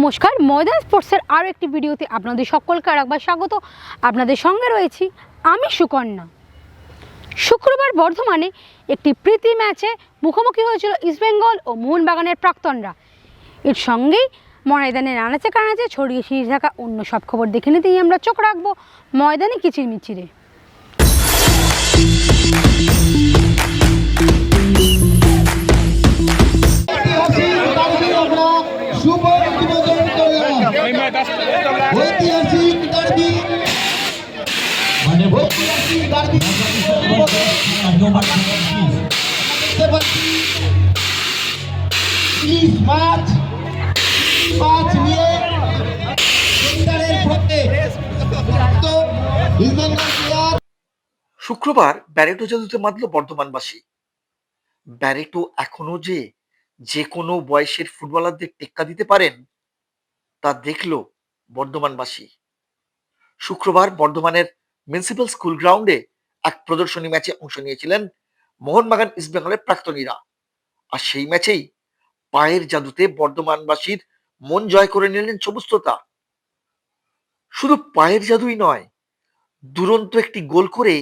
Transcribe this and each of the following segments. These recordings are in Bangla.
নমস্কার, ময়দান স্পোর্টসের আরও একটি ভিডিওতে আপনাদের সকলকে আরেকবার স্বাগত। আপনাদের সঙ্গে রয়েছি আমি সুকন্যা। শুক্রবার বর্ধমানে একটি প্রীতি ম্যাচে মুখোমুখি হয়েছিল ইস্টবেঙ্গল ও মোহনবাগানের প্রাক্তনরা। এর সঙ্গেই ময়দানের আনাচে কানাচে ছড়িয়ে ছিটিয়ে থাকা অন্য সব খবর দেখে নিতেই আমরা চোখ রাখবো ময়দানে কিচিরমিচিরে। ঐতিহাসিক ডার্বি শুক্রবার ব্যারেটো জাদুতে মাতল বর্ধমানবাসী। ব্যারেটো এখনো যে কোনো বয়সের ফুটবলারদের টেক্কা দিতে পারেন তা দেখল বর্ধমানবাসী। শুক্রবার বর্ধমানের মিউনিসিপ্যাল স্কুল গ্রাউন্ডে এক প্রদর্শনী ম্যাচে অংশ নিয়েছিলেন মোহনবাগান ইস্টবেঙ্গলের প্রাক্তনীরা। আর সেই ম্যাচেই পায়ের জাদুতে বর্ধমানবাসীর মন জয় করে নিলেন সবুজতা। শুধু পায়ের জাদুই নয়, দুরন্ত একটি গোল করে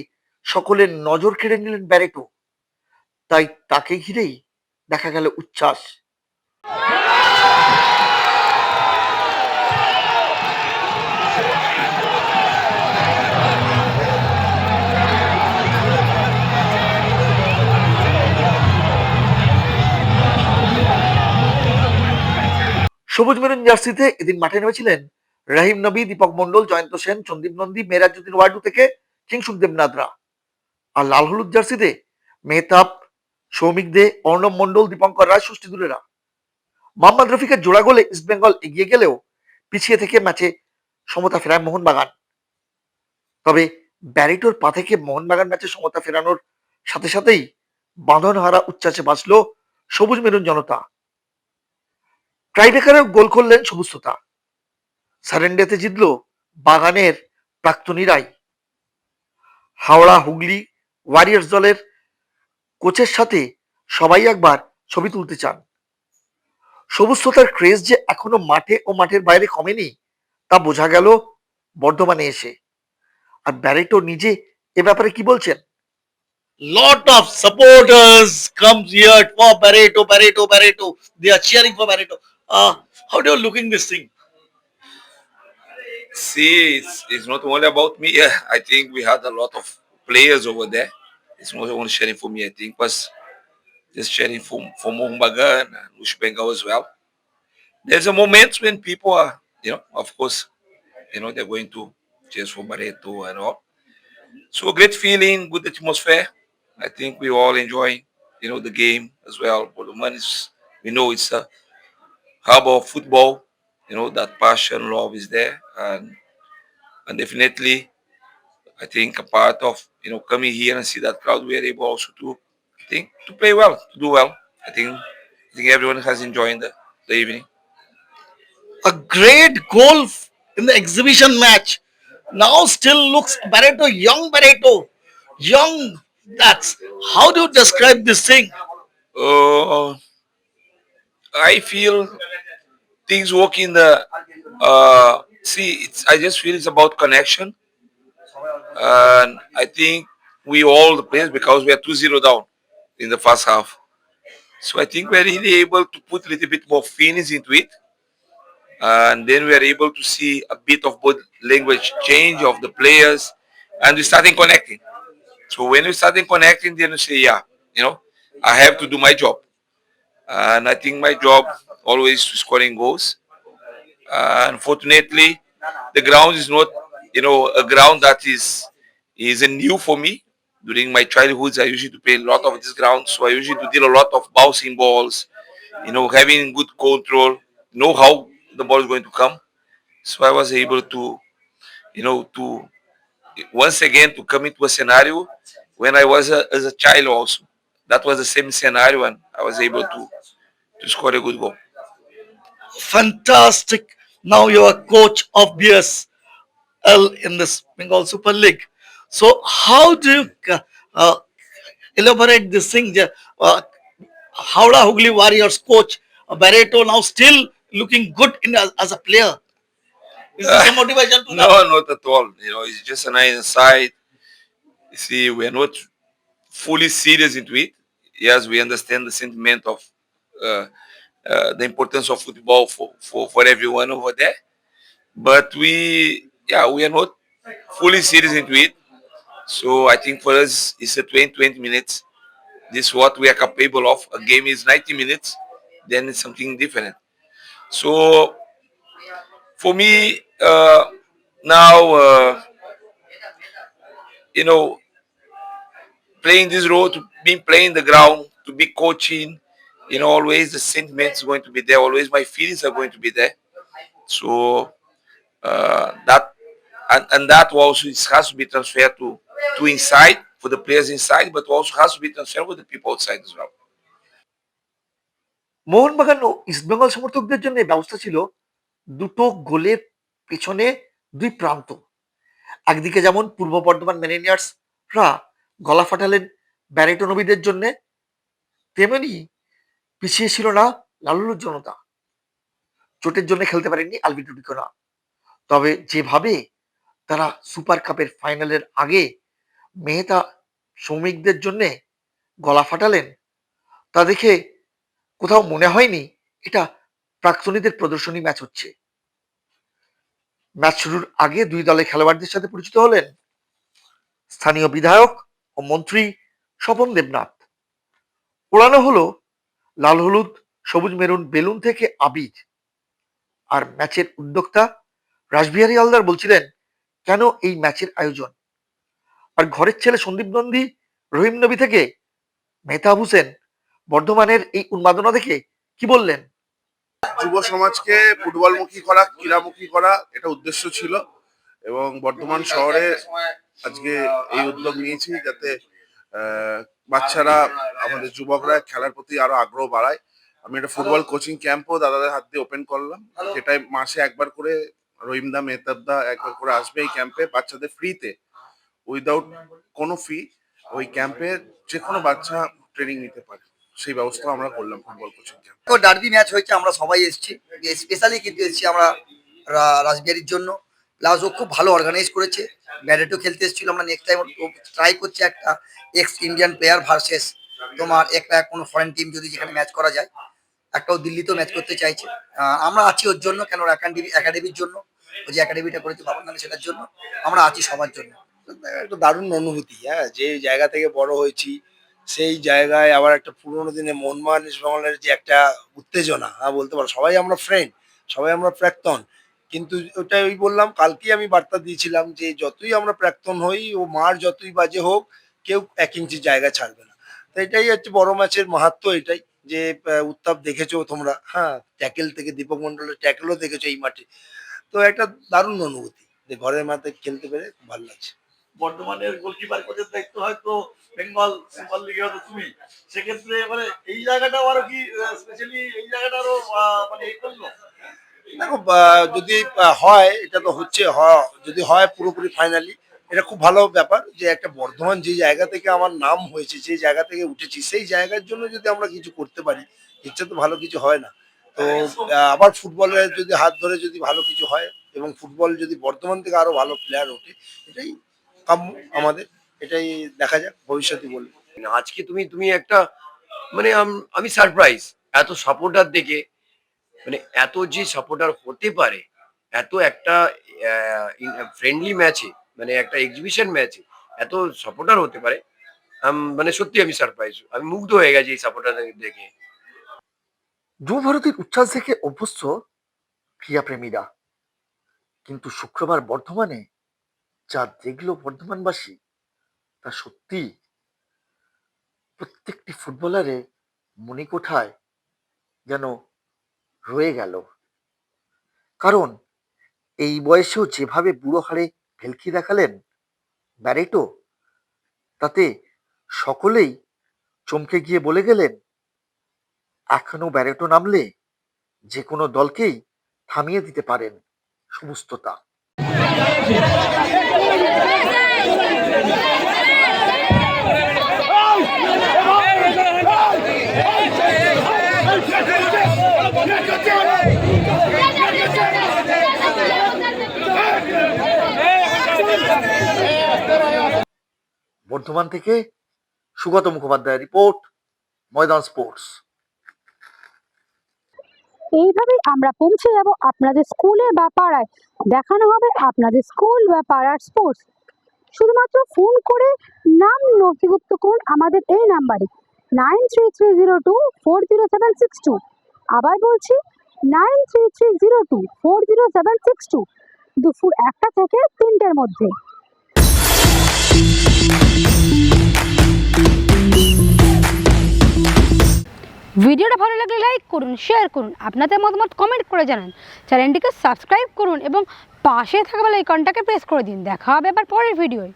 সকলের নজর কেড়ে নিলেন ব্যারেটো। তাই তাকে ঘিরেই দেখা গেল উচ্ছ্বাস। সবুজ মেরুন জার্সিতে এদিন মাঠে নেমেছিলেন রাহিম নবী, দীপক মন্ডল, জয়ন্ত সেন, সন্দীপ নন্দী, মেরাজুদ্দিন ওয়ার্ডু থেকে কিংসুক দেবনাথরা। আর লাল হলুদ জার্সিতে মেহতাব, সৌমিক দে, অর্ণব মন্ডল, দীপঙ্কর রায়, ষষ্ঠীদুলেরা। মোহাম্মদ রফিকের জোড়া গোলে ইস্টবেঙ্গল এগিয়ে গেলেও পিছিয়ে থেকে ম্যাচে সমতা ফেরায় মোহনবাগান। তবে ব্যারেটোর পা থেকে মোহনবাগান ম্যাচে সমতা ফেরানোর সাথে সাথেই বাঁধন হারা উচ্ছ্বাসে বাঁচল সবুজ মেরুন জনতা। ট্রাইবেকারে গোল করলেন সবুজতা। সারেন্ডেতে জিতল বাগানের প্রাক্তনীরাই। হাওড়া হুগলি ওয়ারিয়র্স দলের কোচের সাথে সবাই একবার ছবি তুলতে চান। সবুজতার ক্রেজ যে এখনো মাঠে ও মাঠের বাইরে কমেনি তা বোঝা গেল বর্ধমানে এসে। আর ব্যারেটো নিজে এ ব্যাপারে কি বলছেন? Lot of supporters comes here for Barreto. They are cheering for Barreto. How do you looking this thing? See, it's not only about me. I think we had a lot of players over there. It's not only sharing for me, I think, but just sharing for Mohunbagan and Ushbengal as well. There's a moment when people are, of course, they're going to cheer for Barreto and all. So great feeling, good atmosphere. I think we all enjoy, the game as well. But the money is, we know it's a hub of football. That passion, love is there, and definitely, I think a part of coming here and see that crowd, we are able also to play well, to do well. I think everyone has enjoyed the evening. A great goal in the exhibition match. Now still looks Barreto, young. That's how do you describe this thing? Uh, I feel things work in the. See, I just feel it's about connection, and I think we all the players, because we are 2-0 down in the first half. So I think we're really able to put a little bit more feelings into it, and then we are able to see a bit of both language change of the players, and we starting connecting. So when we starting connecting, then you say, yeah, I have to do my job, and I think my job always to scoring goals. Unfortunately, the ground is not, a ground that is new for me. During my childhood, I used to play a lot of this ground, so I used to deal a lot of bouncing balls, having good control, know how the ball is going to come. So I was able to, to once again to come into a scenario when I was as a child also. That was the same scenario, and I was able to score a good goal. Fantastic. Now you are coach of BSL in this Bengal Super League. So how do you elaborate this thing? Howrah Hooghly Warriors coach Barreto now still looking good as a player? Is this a motivation to No, that? not at all. You know, it's just a nice side. You see, we are not fully serious into it. Yes, we understand the sentiment of uh, the importance of football for everyone over there. But we are not fully serious into it. So I think for us, it's a 20 minutes. This is what we are capable of. A game is 90 minutes, then it's something different. So for me, now, you know, playing this role, to be playing the ground, to be coaching, always the sentiments going to be there. Always my feelings are going to be there. So that and that also has to be transferred to inside for the players inside, but also has to be transferred with the people outside as well. Mohun Bagan ও ইস্টবেঙ্গল সমর্থকদের জন্য ব্যবস্থা ছিল দুটো গোলের পেছনে দুই প্রান্ত। একদিকে যেমন পূর্ব বর্ধমান ম্যারিনিয়ার্সরা গলা ফাটালেন ব্যারেটোনবিদের জন্য, তেমনি পিছিয়ে ছিল না লালুর জনতা। চোটের জন্য খেলতে পারেননি আলভিটো ডিকোনা। তবে যেভাবে তারা সুপার কাপের ফাইনালের আগে মেহতা শ্রমিকদের জন্য গলা ফাটালেন, তা দেখে কোথাও মনে হয়নি এটা প্রাক্তনীদের প্রদর্শনী ম্যাচ হচ্ছে। ম্যাচ শুরুর আগে দুই দলের খেলোয়াড়দের সাথে পরিচিত হলেন স্থানীয় বিধায়ক ও মন্ত্রী স্বপন দেবনাথ। ওড়ানো হলো লাল হলুদ সবুজ মেরুন বেলুন থেকে আবির। আর ম্যাচের উদ্যোক্তা রাসবিহারী হালদার বলছিলেন কেন এই ম্যাচের আয়োজন। আর ঘরের ছেলে সন্দীপ নন্দী রহিম নবী থেকে মেহতাব হোসেন বর্ধমানের এই উন্মাদনা দেখে কি বললেন। যুব সমাজকে ফুটবলমুখী করা, ক্রীড়ামুখী করা এটা উদ্দেশ্য ছিল, এবং বর্ধমান শহরে আজকে এই উদ্যোগ নিয়েছি যাতে বাচ্চারা, আমাদের যুবকরা খেলার প্রতি আরো আগ্রহ বাড়ায়। আমি একটা ফুটবল কোচিং ক্যাম্পও দাদাদের হাত দিয়ে ওপেন করলাম, যেটাই মাসে একবার করে রহিমদা মেহতাবদা একবার করে আসবে এই ক্যাম্পে বাচ্চাদের ফ্রিতে, উইদাউট কোনো ফি। ওই ক্যাম্পে যে কোনো বাচ্চা ট্রেনিং নিতে পারে, সেই ব্যবস্থা আমরা করলাম ফুটবল কোচিং ক্যাম্প। তো ডার্বি ম্যাচ হয়েছে, আমরা সবাই এসেছি, স্পেশালি কিন্তু এসেছি আমরা রাসবিহারীর জন্য। প্লাস ও খুব ভালো অর্গানাইজ করেছে, ব্যারেটও খেলতে এসেছিল। আমরা নেক্সট টাইম ট্রাই করছি একটা এক্স ইন্ডিয়ান প্লেয়ার ভার্সেস তোমার একটা কোনো ফরেন টিম যদি যেখানে ম্যাচ করা যায়। একটাও দিল্লিতেও ম্যাচ করতে চাইছে। আমরা আছি ওর জন্য, কেন একাডেমির জন্য, ও যে একাডেমিটা করেছে বাবার নামে, সেটার জন্য আমরা আছি সবার জন্য। একটা দারুণ অনুভূতি। হ্যাঁ, যে জায়গা থেকে বড় হয়েছি সেই জায়গায় আবার একটা পুরোনো দিনে মনমান ইস্টবেঙ্গলের যে একটা উত্তেজনা, হ্যাঁ বলতে পারো সবাই আমরা ফ্রেন্ড, সবাই আমরা প্রাক্তন। কিন্তু ওটাই ওই বললাম, কালকেই আমি বার্তা দিয়েছিলাম যে যতই আমরা প্রাক্তন হই, ও মার যতই বাজে হোক, কেউ 1 ইঞ্চি জায়গা ছাড়বে না। তো এটাই হচ্ছে বড় ম্যাচের মাহাত্ম্য, এটাই যে উত্তাপ দেখেছো তোমরা। হ্যাঁ, ট্যাকেল থেকে দীপক মন্ডলের ট্যাকেলও দেখেছো এই মাঠে। তো একটা দারুণ অনুভূতি যে ঘরের মাঠে খেলতে পেরে খুব ভালো লাগছে। বর্তমানের গোলকিপার কোচের দায়িত্ব হয়তো বেঙ্গল সুপার লিগে হয়তো তুমি, সেক্ষেত্রে মানে এই জায়গাটাও আরো কি স্পেশালি এই জায়গাটা আরো মানে এই করলো। দেখো, যদি হয়, এটা তো হচ্ছে, যদি হয় পুরোপুরি ফাইনালি, এটা খুব ভালো ব্যাপার যে একটা বর্ধমান যে জায়গা থেকে আমার নাম হয়েছে, যে জায়গা থেকে উঠেছি, সেই জায়গার জন্য যদি আমরা কিছু করতে পারি, ইচ্ছা তো ভালো কিছু হয় না। তো আবার ফুটবলের যদি হাত ধরে যদি ভালো কিছু হয়, এবং ফুটবল যদি বর্ধমান থেকে আরো ভালো প্লেয়ার ওঠে, এটাই কাম্য আমাদের। এটাই দেখা যাক, ভবিষ্যতে বলবো। আজকে তুমি তুমি একটা মানে আমি সারপ্রাইজ এত সাপোর্টার দেখে, মানে এত যে সাপোর্টার হতে পারে এত একটা ফ্রেন্ডলি ম্যাচে, মানে একটা এক্সিবিশন ম্যাচে এত সাপোর্টার হতে পারে। মানে সত্যি আমি সারপ্রাইজ, আমি মুগ্ধ হয়ে গেছি এই সাপোর্টার দেখে। যুবভারতীর উচ্ছ্বাস দেখে অভ্যস্ত ক্রীড়াপ্রেমীরা, কিন্তু শুক্রবার বর্ধমানে যা দেখলো বর্ধমানবাসী, তা সত্যি প্রত্যেকটি ফুটবলারের মণিকোঠায় যেন রয়ে গেল। কারণ এই বয়সেও যেভাবে বুড়ো হাড়ে ভেলকি দেখালেন ব্যারেটো, তাতে সকলেই চমকে গিয়ে বলে গেলেন এখনো ব্যারেটো নামলে যে কোনো দলকেই থামিয়ে দিতে পারেন সমস্ততা। বর্ধমান থেকে সুগত মুখোপাধ্যায় রিপোর্ট, ময়দান স্পোর্টস। এইভাবেই আমরা পৌঁছে যাব আপনাদের স্কুলে বা পাড়ায়, দেখানো হবে আপনাদের স্কুল বা পাড়ার স্পোর্টস। শুধুমাত্র ফোন করে নাম নথিভুক্ত করুন আমাদের এই নাম্বারে 9330240762। আবার বলছি 9330240762, দুপুর 1টা থেকে 3টের মধ্যে। ভিডিওটা ভালো লাগলে লাইক করুন, শেয়ার করুন, আপনাদের মতামত কমেন্ট করে জানান, চ্যানেলটিকে সাবস্ক্রাইব করুন এবং পাশে থাকা বেল আইকনটাকে প্রেস করে দিন। দেখা হবে আবার পরের ভিডিওয়।